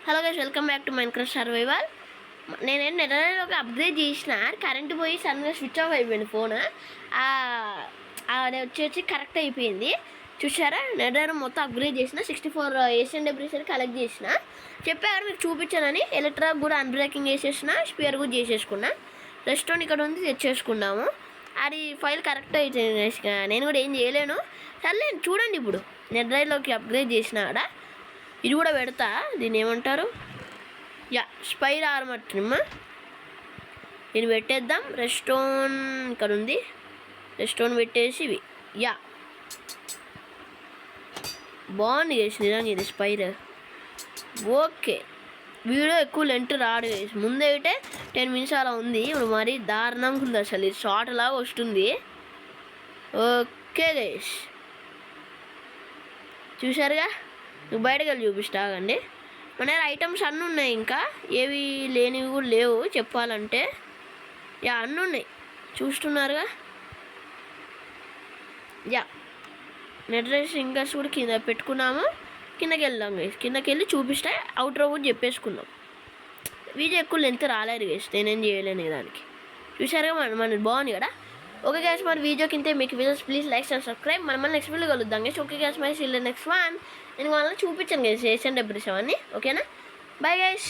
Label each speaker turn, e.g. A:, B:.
A: Hello guys, welcome back to Minecraft survival. నేనేం నెలలోకి upgrade చేసిన, current పోయి సడన్గా స్విచ్ ఆఫ్ అయిపోయింది ఫోన్. అది వచ్చి కరెక్ట్ అయిపోయింది. చూసారా, నెలర్ మొత్తం అప్గ్రేడ్ చేసిన, 64 ఏషియన్ డెబ్రీస్ కలెక్ట్ చేసిన. చెప్పారు మీకు చూపించానని. ఎలక్ట్రాక్ కూడా అన్బ్రేకింగ్ చేసేసిన, స్పియర్ కూడా చేసేసుకున్నా. రెస్టారెంట్ ఇక్కడ ఉంది, తెచ్చేసుకున్నాము. అది ఫైల్ కరెక్ట్ అయితే నేను కూడా ఏం చేయలేను. సర్లే చూడండి, ఇప్పుడు నెట్రైలోకి అప్గ్రేడ్ చేసిన ఆడ ఇది కూడా పెడతా. దీన్ని ఏమంటారు, స్పైర్ ఆర్మర్ ట్రిమ్. దీన్ని పెట్టేద్దాం. రెస్టోన్ ఇక్కడ ఉంది, రెస్టోన్ పెట్టేసి ఇవి బాగుంది చేసి నిజంగా ఇది స్పైర్. ఓకే, వీడియో ఎక్కువ లెంత్ రాడు చేసి, ముందైతే 10 minutes అలా ఉంది. ఇప్పుడు మరి దారుణంగా ఉంది అసలు, ఇది షార్ట్ లాగా వస్తుంది. ఓకే గైస్, చూసారుగా. బయటకు వెళ్ళి చూపిస్తాగండి. మన ఐటమ్స్ అన్నీ ఉన్నాయి, ఇంకా ఏవి లేనివి కూడా లేవు చెప్పాలంటే. అన్నీ ఉన్నాయి, చూస్తున్నారుగా. నెట్రైస్ ఫింగర్స్ కూడా కింద పెట్టుకున్నాము. కిందకి వెళ్దాం గైస్, కిందకి వెళ్ళి చూపిస్తే అవుట్రో కూడా చెప్పేసుకుందాం. వీడియో ఎక్కువ లెంత్ రాలేదు గైస్, నేనేం చేయలేను దానికి. చూసారుగా, మనది బాగుంది కదా. ఓకే గైస్, మన వీడియో కింద మీకు videos please like and subscribe. మనం నెక్స్ట్ వీడియో కలుద్దాం guys. Okay guys, my see next one. నేను వాళ్ళని చూపించాను గైస్ ఏషియన్ డెబ్రీస్ అవన్నీ. ఓకేనా, బాయ్ గైస్.